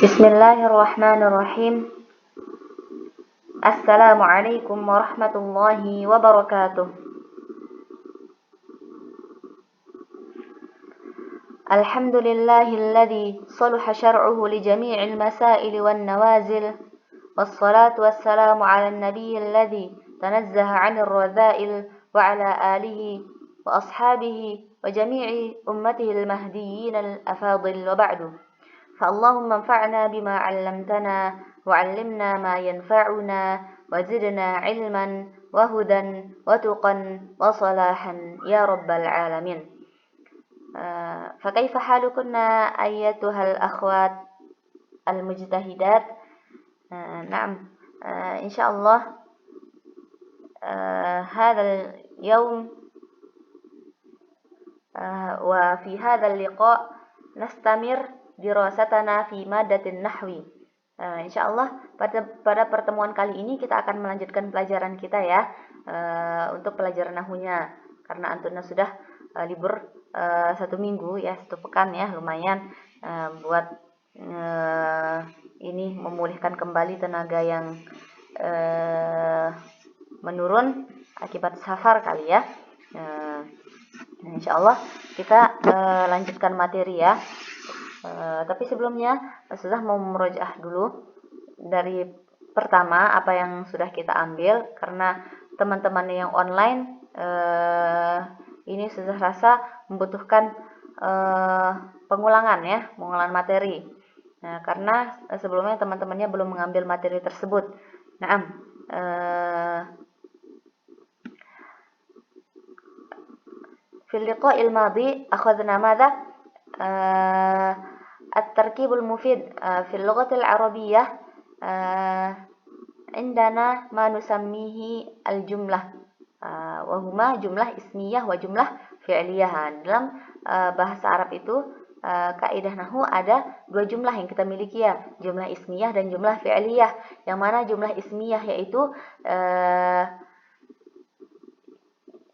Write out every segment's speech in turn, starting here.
Bismillahirrahmanirrahim. Assalamualaikum warahmatullahi wabarakatuh. Alhamdulillahilladzi salaha syar'uhu li jami'il masail wan nawazil. Wassalatu wassalamu 'alan nabiyyil ladzi tanazzaha 'anir radha'il wa 'ala alihi wa ashabihi wa jami'i ummatihil mahdiyyin al afadil wa ba'du. فاللهم انفعنا بما علمتنا وعلمنا ما ينفعنا وزدنا علما وهدى وتقا وصلاحا يا رب العالمين. فكيف حالكن أيتها الأخوات المجتهدات؟ نعم، إن شاء الله هذا اليوم وفي هذا اللقاء نستمر dirasatana fi madatin nahwi. Insyaallah pada pertemuan kali ini kita akan melanjutkan pelajaran kita ya, untuk pelajaran nahwunya, karena antuna sudah libur 1 minggu ya, 1 pekan ya, lumayan buat ini memulihkan kembali tenaga yang menurun akibat safar kali ya. Insyaallah kita lanjutkan materi ya. Tapi sebelumnya sudah mau merojaah dulu dari pertama apa yang sudah kita ambil, karena teman-teman yang online ini sudah rasa membutuhkan pengulangan ya, pengulangan materi. Karena sebelumnya teman-temannya belum mengambil materi tersebut. Naam. Fil liqa'il madhi akhadna madha? التركيب المفيد في اللغة العربية. عندنا ما نسميه الجملة وهما جملة اسمية وجملة فعلية. Dalam bahasa Arab itu kaidah nahwu ada 2 jumlah yang kita miliki ya, jumlah ismiyah dan jumlah fi'liyah. Yang mana jumlah ismiyah yaitu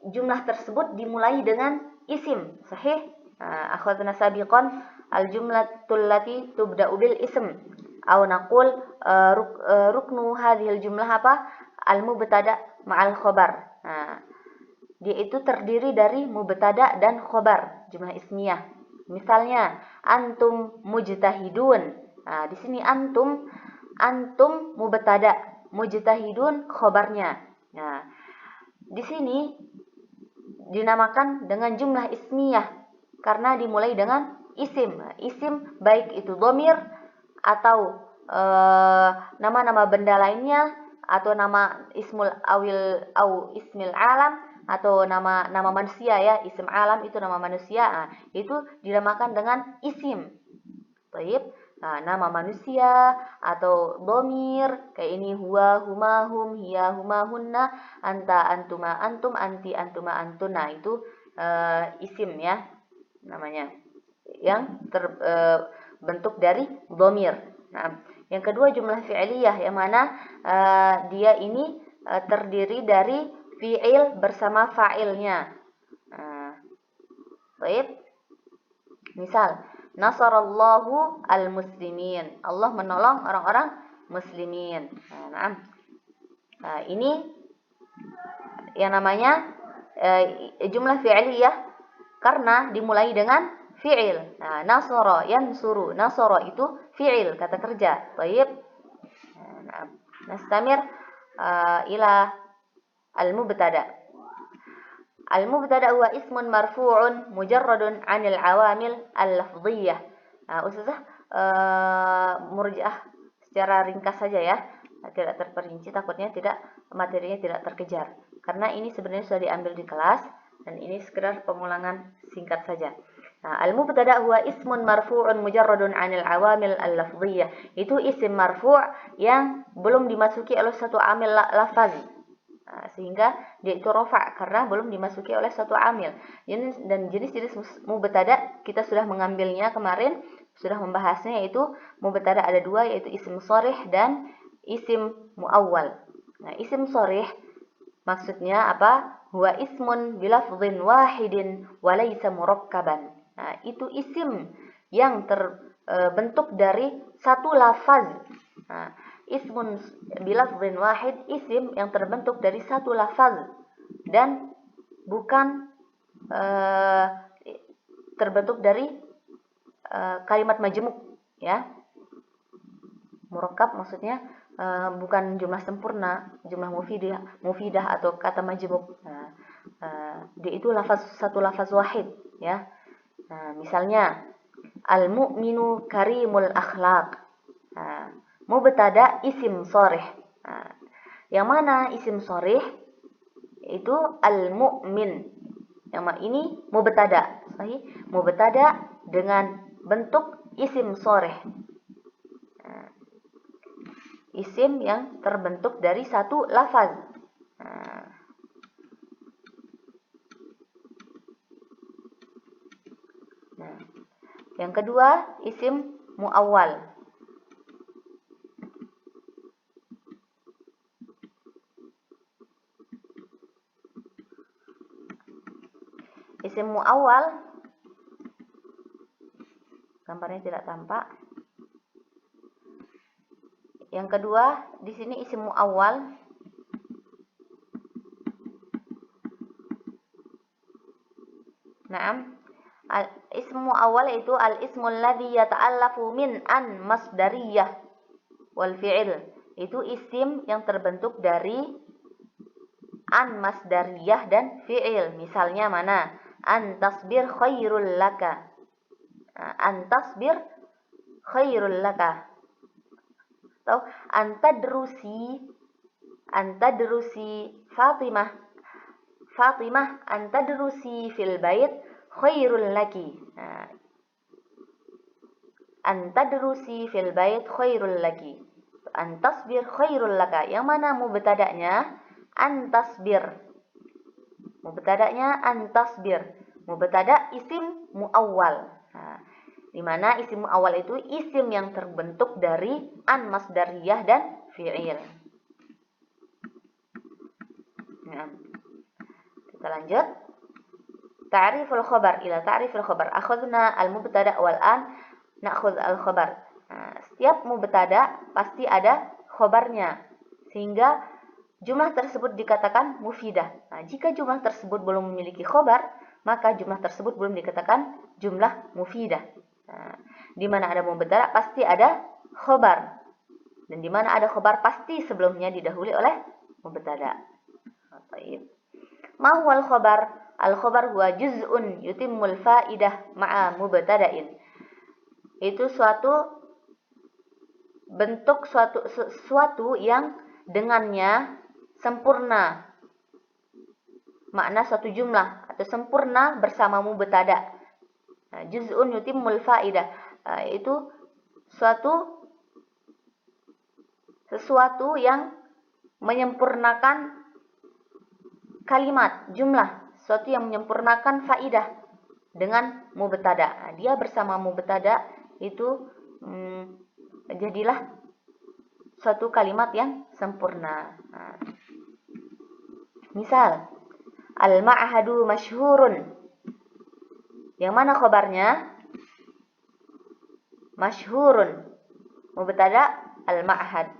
jumlah tersebut dimulai dengan isim, sahih. Akhadna sabiqan al-jumlatul lati tubda'u bil ism, aw naqul ruknu hadhil jumlah apa? Al-mubtada ma'al khobar. Dia itu terdiri dari mubtada dan khobar, jumlah ismiyah. Misalnya antum mujtahidun. Di sini antum mubtada, mujtahidun khobarnya. Di sini dinamakan dengan jumlah ismiyah karena dimulai dengan isim. Isim baik itu dhamir atau nama-nama benda lainnya, atau nama ismul awil au ismil alam, atau nama manusia ya, isim alam itu nama manusia. Itu dinamakan dengan isim. Baik. Nama manusia atau dhamir kayak ini huwa, huma, hum, hiya, huma, hunna, anta, antuma, antum, anti, antuma, antuna, itu isim ya namanya, yang terbentuk dari dhamir. Nah, yang kedua jumlah fi'liyah, yang mana dia ini terdiri dari fi'il bersama fa'ilnya. Baik. Misal, nasarallahu al-muslimin. Allah menolong orang-orang muslimin. Ini yang namanya jumlah fi'liyah karena dimulai dengan fi'il. Nasara yansuru, nasara itu fi'il, kata kerja. Baik. Nastamir ila al-mubtada. Al-mubtada huwa ismun marfu'un mujarradun 'anil 'awamil al-lafdhiyyah. Ustazah murji'ah secara ringkas saja ya, tidak terperinci, takutnya materinya tidak terkejar. Karena ini sebenarnya sudah diambil di kelas dan ini sekedar pengulangan singkat saja. Al-mubtada huwa ismun marfu'un mujarradun 'anil 'awamil al-lafdhiyyah. Itu isim marfu' yang belum dimasuki oleh satu amil lafazi. Sehingga dia itu rafa' karena belum dimasuki oleh satu amil. Dan jenis-jenis mubtada kita sudah mengambilnya kemarin, sudah membahasnya, yaitu mubtada ada 2, yaitu isim sharih dan isim muawwal. Isim sharih maksudnya apa? Huwa ismun bilafdhin wahidin wa laysa murakkaban. Itu isim yang bentuk dari satu lafaz. Nah, ismun bilafzin wahid, isim yang terbentuk dari satu lafaz dan bukan terbentuk dari kalimat majmuk, ya. Murakkab maksudnya bukan jumlah sempurna, jumlah mufidah atau kata majmuk. Dia itu satu lafaz wahid, ya. Nah, misalnya al-mu'minu karimul akhlaq. Mubtada isim sharih. Yang mana isim sharih? Itu al-mu'min. Yang ini mubtada. Sahih? Mubtada dengan bentuk isim sharih. Isim yang terbentuk dari satu lafaz. Yang kedua, isim muawwal. Isim muawwal, gambarnya tidak tampak. Yang kedua, di sini isim muawwal. Naam. Ismu awal itu al-ismul ladzi yata'allafu min an masdariyah wal fi'il. Itu isim yang terbentuk dari an masdariyah dan fi'il. Misalnya mana? An tasbir khairul laka. An tasbir khairul laka. Atau antadrusi Fatimah. Fatimah antadrusi fil bait khairul laki. Antadrusi fil bait khairul laki. Antasbir khairul laka. Yang mana mubtada'nya? Antasbir. Mubtada'nya antasbir. Mubtada isim muawwal. Di mana isim muawwal itu isim yang terbentuk dari an masdariyah dan fi'il. Kita lanjut. Ta'riful khabar ila ta'riful khabar. Akhadna al-mubtada' wal an na'khudh al-khabar. Setiap mubtada pasti ada khabarnya. Sehingga jumlah tersebut dikatakan mufidah. Jika jumlah tersebut belum memiliki khabar, maka jumlah tersebut belum dikatakan jumlah mufidah. Di mana ada mubtada pasti ada khabar. Dan di mana ada khabar pasti sebelumnya didahului oleh mubtada. Baik. Ma huwal khabar? Al-khabar huwa juz'un yutimmul fa'idah ma'a mubtada'in. Itu suatu bentuk sesuatu yang dengannya sempurna makna suatu jumlah atau sempurna bersama mubtada. Juz'un yutimmul fa'idah. Itu sesuatu yang menyempurnakan kalimat, jumlah, sesuatu yang menyempurnakan faidah dengan mubtada. Dia bersama mubtada itu jadilah suatu kalimat yang sempurna. Misal, al-ma'hadu masyhurun. Yang mana khabarnya? Masyhurun. Mubtada al-ma'had.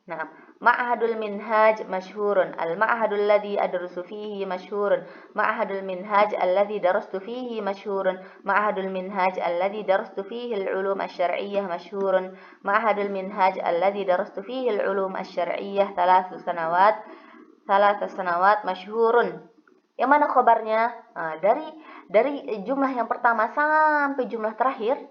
Nah, ma'hadul minhaj masyhurun. Al-ma'hadul ladzi adrusu fihi masyhurun. Ma'hadul minhaj alladzi darastu fihi masyhurun. Ma'hadul minhaj alladzi darastu fihi al-ulum asy-syar'iyyah masyhurun. Ma'hadul minhaj alladzi darastu fihi al-ulum asy-syar'iyyah 3 sanawat masyhurun. Yang mana khabarnya? Dari jumlah yang pertama sampai jumlah terakhir,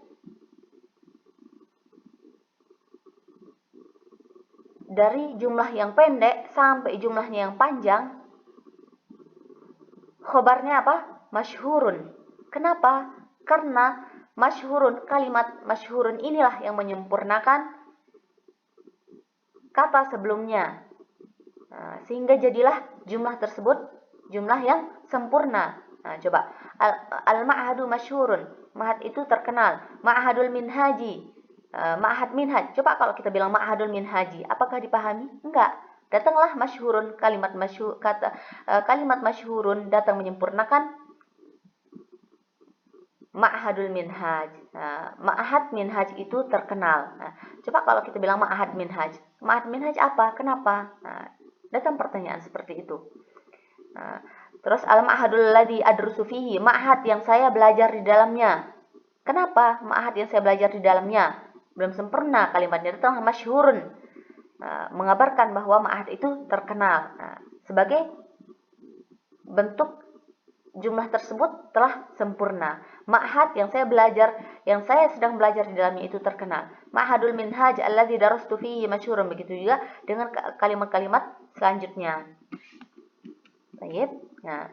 dari jumlah yang pendek sampai jumlahnya yang panjang, khobarnya apa? Masyhurun. Kenapa? Karena masyhurun, kalimat masyhurun inilah yang menyempurnakan kata sebelumnya. Sehingga jadilah jumlah tersebut jumlah yang sempurna. Coba. Al-ma'hadu masyhurun. Ma'had itu terkenal. Ma'hadul minhaji. Ma'had minhaj. Coba kalau kita bilang ma'hadul minhaji, apakah dipahami? Enggak. Datanglah masyhurun, kalimat masyhurun datang menyempurnakan Ma'hadul Minhaj. Ma'had Minhaj itu terkenal. Coba kalau kita bilang Ma'had Minhaj. Ma'had Minhaj apa? Kenapa? Datang pertanyaan seperti itu. Terus al-ma'hadul ladzi adrusu fihi, ma'had yang saya belajar di dalamnya. Kenapa ma'had yang saya belajar di dalamnya? Belum sempurna kalimatnya, datang masyhurun. Mengabarkan bahwa ma'had itu terkenal. Sebagai bentuk jumlah tersebut telah sempurna. Ma'had yang saya sedang belajar di dalamnya itu terkenal. Ma'hadul minhaj alladzi darastu fihi masyhurun, begitu juga dengan kalimat-kalimat selanjutnya. Baik. Nah,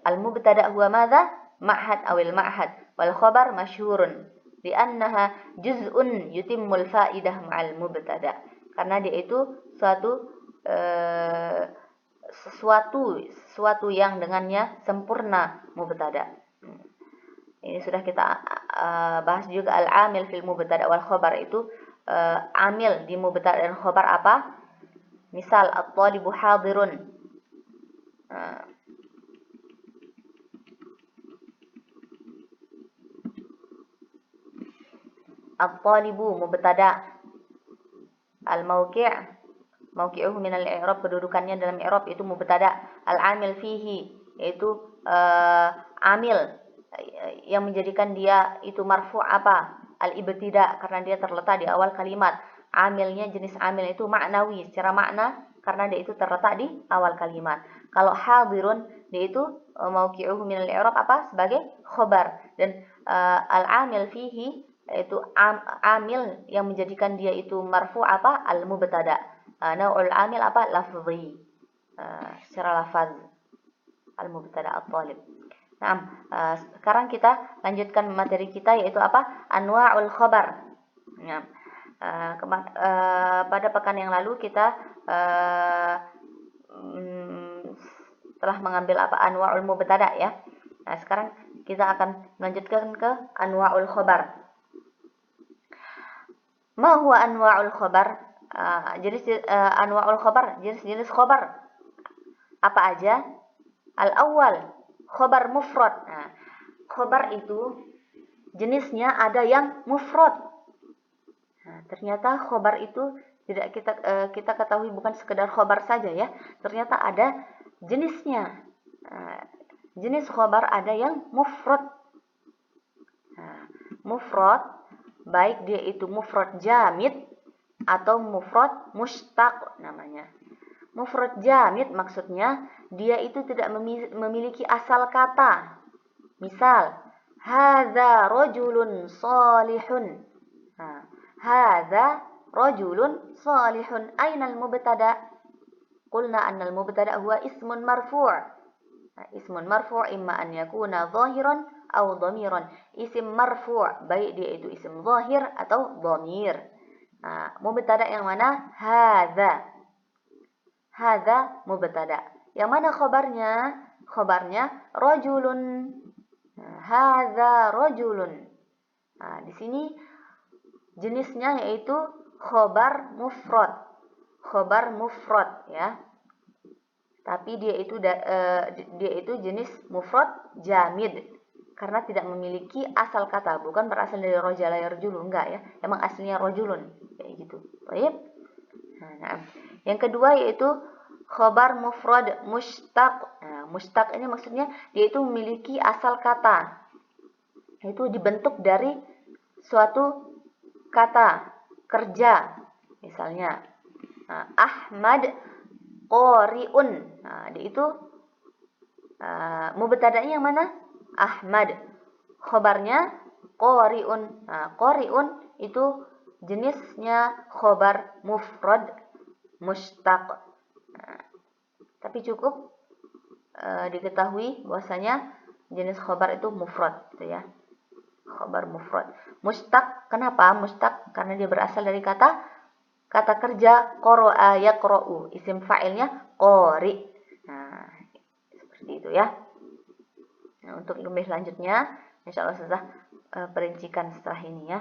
al-mubtada huwa madza? Ma'had awil ma'had wal khabar masyhurun li'annaha juz'un yutimmul fa'idah ma'al mubtada. Karena dia itu sesuatu yang dengannya sempurna mubtada. Ini sudah kita bahas juga al-amil fil mubtada wal khabar itu amil di mubtada dan khabar apa? Misal at-talibu hadirun. At-talibu mubtada, al-mauqi' mauqi'uhu min al-i'rab, kedudukannya dalam i'rab itu mubtada, al-amil fihi yaitu amil yang menjadikan dia itu marfu' apa? Al-ibtida, karena dia terletak di awal kalimat. Amilnya jenis amil itu maknawi, secara makna karena dia itu terletak di awal kalimat. Kalau hadirun dia itu mauqi'uhu min al-i'rab apa? Sebagai khobar. Dan al-amil fihi yaitu amil yang menjadikan dia itu marfu' apa? Al-mubtada. Nau'ul amil apa? Lafzi. Secara lafaz. Al-mubtada at-talib. Nah, sekarang kita lanjutkan materi kita yaitu apa? Anwa'ul khabar. Nah, pada pekan yang lalu kita telah mengambil apa? Anwa'ul mubtada ya. Nah, sekarang kita akan melanjutkan ke anwa'ul khabar. Ma huwa anwa'ul khabar? Anwa'ul khabar, jenis-jenis khabar. Apa aja? Al-awwal, khabar mufrad. Nah, khabar itu jenisnya ada yang mufrad. Nah, ternyata khabar itu tidak kita ketahui bukan sekedar khabar saja ya. Ternyata ada jenisnya. Jenis khabar ada yang mufrad. Mufrad baik dia itu mufrad jamid atau mufrad mushtaq namanya. Mufrad jamid maksudnya dia itu tidak memiliki asal kata. Misal, hadza rajulun salihun. Hadza rajulun salihun. Aina al-mubtada? Qulna anna al-mubtada huwa ismun marfu'. Ismun marfu' imma an yakuna zahiran aw dhamiran. Isim marfu' baik dia itu isim zahir atau dhamir. Mubtada yang mana? Hadza. Hadza mubtada. Yang mana khabarnya? Khabarnya rajulun. Hadza rajulun. Di sini jenisnya yaitu khabar mufrad. Khabar mufrad ya. Tapi dia itu jenis mufrad jamid karena tidak memiliki asal kata, bukan berasal dari rajala yarjulu, enggak ya. Emang aslinya rajulun kayak gitu. Baik. Nah, yang kedua yaitu khabar mufrad mushtaq. Mushtaq ini maksudnya dia itu memiliki asal kata. Itu dibentuk dari suatu kata kerja. Misalnya Ahmad qari'un. Dia itu mubtada'nya yang mana? Ahmad. Khabarnya qari'un. Qari'un itu jenisnya khabar mufrad mushtaq. Tapi cukup diketahui bahwasanya jenis khabar itu mufrad gitu ya. Khabar mufrad. Mushtaq, kenapa mushtaq? Karena dia berasal dari kata kerja qara'a yaqra'u. Isim fa'ilnya qari. Nah, seperti itu ya. Nah, untuk lebih lanjutnya insyaallah sudah perincikan setelah ini ya.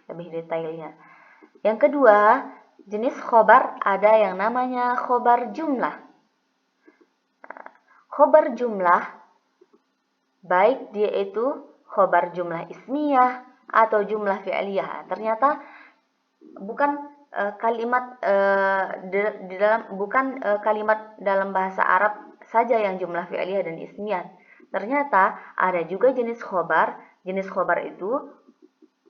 Lebih detailnya. Yang kedua, jenis khobar ada yang namanya khobar jumlah. Khobar jumlah, baik dia itu khobar jumlah ismiyah atau jumlah fi'liyah. Ternyata bukan kalimat dalam bahasa Arab saja yang jumlah fi'liyah dan ismiyah. Ternyata ada juga jenis khobar. Jenis khobar itu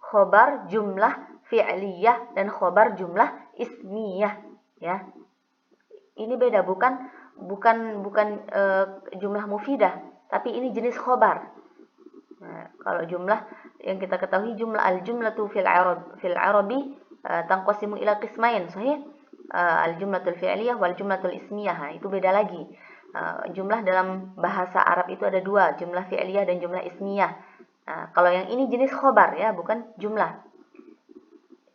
khobar jumlah fi'liyah dan khobar jumlah ismiyah, ya. Ini beda, bukan jumlah mufidah, tapi ini jenis khobar. Nah, kalau jumlah yang kita ketahui al-jumlatu fil arabi tanqasimu ila qismain, sahih? Al-jumlatul fi'liyah wal jumlatul ismiyah. Nah, itu beda lagi. Jumlah dalam bahasa Arab itu ada dua, jumlah fi'liyah dan jumlah ismiyah. Nah, kalau yang ini jenis khobar, ya, bukan jumlah.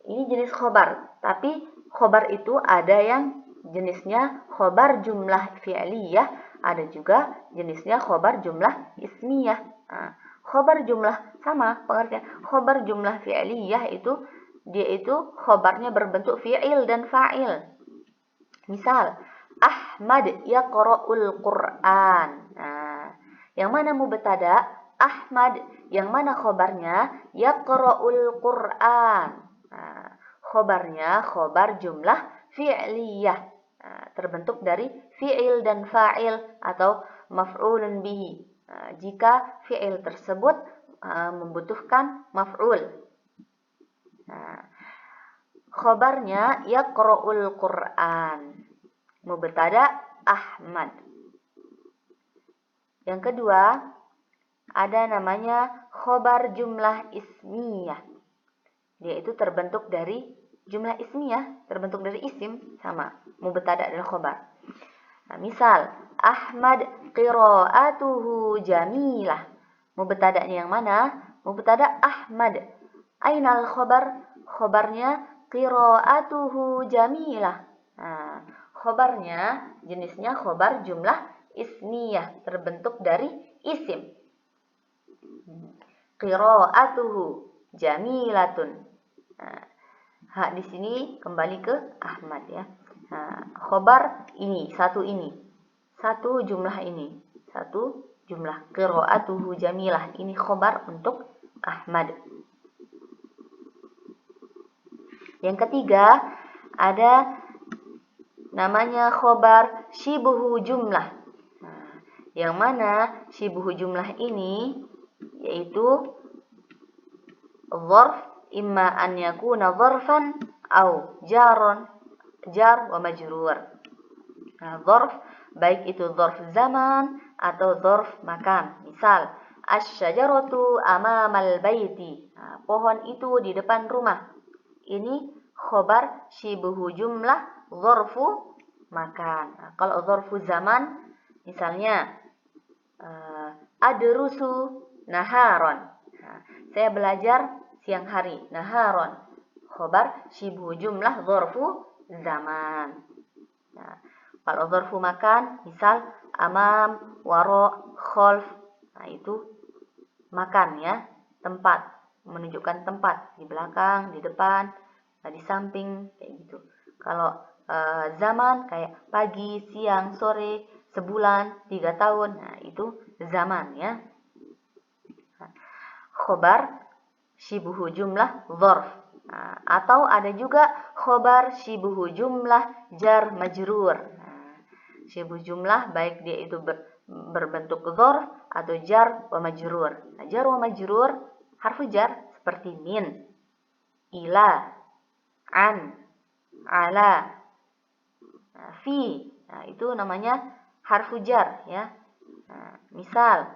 Ini jenis khobar, tapi khobar itu ada yang jenisnya khobar jumlah fi'liyah, ada juga jenisnya khobar jumlah ismiyah. Nah, khobar jumlah sama pengertian. Khobar jumlah fi'liyah itu dia itu khobarnya berbentuk fi'il dan fa'il. Misal, Ahmad yaqra'ul Qur'an. Nah, yang mana mubtada? Ahmad. Yang mana khobarnya? Yaqra'ul Qur'an. Nah, khobarnya khobar jumlah fi'liyah. Nah, terbentuk dari fi'il dan fa'il atau maf'ulun bihi. Nah, jika fi'il tersebut membutuhkan maf'ul. Nah, khobarnya yaqra'ul Qur'an. Mubtada Ahmad. Yang kedua, ada namanya khobar jumlah ismiyah. Dia itu terbentuk dari jumlah ismiyah, terbentuk dari isim, sama mubtada dan khobar. Nah, misal Ahmad qira'atuhu jamilah. Mubtada'nya yang mana? Mubtada Ahmad. Ainal khobar? Khobarnya qira'atuhu jamilah. Nah, khobarnya jenisnya khobar jumlah ismiyah, terbentuk dari isim. Qira'atuhu jamilatun. Nah, di sini kembali ke Ahmad, ya. Nah, khobar ini, satu jumlah ini, satu jumlah qira'atuhu jamilah. Ini khobar untuk Ahmad. Yang ketiga, ada namanya khobar shibuhu jumlah. Nah, yang mana shibuhu jumlah ini yaitu dzarf imma an yakuna dzarfan au jar wa majrur. Nah, dzarf baik itu dzarf zaman atau dzarf makan. Misal, asy-syajaratu amamal baiti. Nah, pohon itu di depan rumah. Ini khobar shibuhu jumlah dzarfu makan. Nah, kalau dzarfu zaman misalnya adrusu naharon. Nah, saya belajar siang hari, naharon. Khobar shibuhu jumlah dzarfu zaman. Nah, kalau dzarfu makan, misal amam, waro, kholf. Nah, itu makan, ya, tempat, menunjukkan tempat, di belakang, di depan, di samping, kayak gitu. Kalau zaman kayak pagi, siang, sore, sebulan, 3 tahun. Nah, itu zaman, ya. Khobar shibuhu jumlah dzarf. Nah, atau ada juga khobar shibuhu jumlah jar majrur. Nah, shibuhu jumlah baik dia itu berbentuk dzarf atau jar wa majrur. Nah, jar wa majrur harfu jar seperti min, ila, an, ala, fi. Nah, itu namanya harfu jar, ya. Nah, misal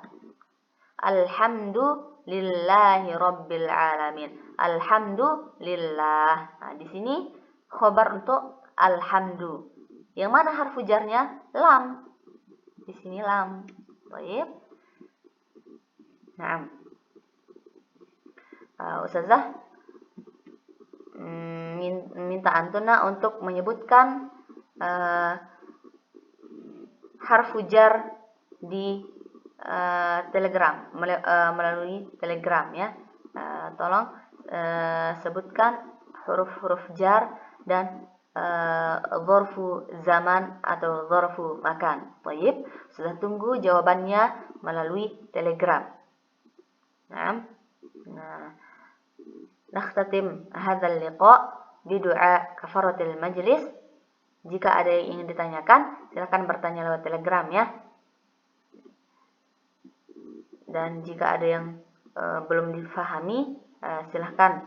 alhamdulillahi rabbil alamin. Alhamdulillah. Nah, di sini khobar untuk alhamdu. Yang mana harfu jarnya? Lam. Di sini lam. Baik. Nah, Ustazah minta antuna untuk menyebutkan harfu jar di Telegram, melalui Telegram, ya. Tolong sebutkan huruf-huruf jar dan dzarfu zaman atau dzarfu makan. Baik, sudah tunggu jawabannya melalui Telegram. Nah, nakhtatim hadzal liqa bidu'a kafaratil majlis. Jika ada yang ingin ditanyakan, silakan bertanya lewat Telegram ya. Dan jika ada yang belum difahami, silahkan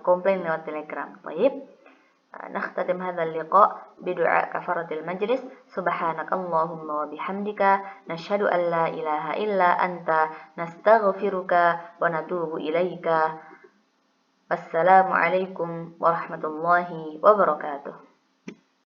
komplain lewat Telegram. Baik. نختتم هذا اللقاء بدعاء كفارة المجلس سبحانك اللهم وبحمدك نشهد أن لا إله إلا أنت نستغفرك ونتوب إليك. السلام عليكم ورحمة الله وبركاته.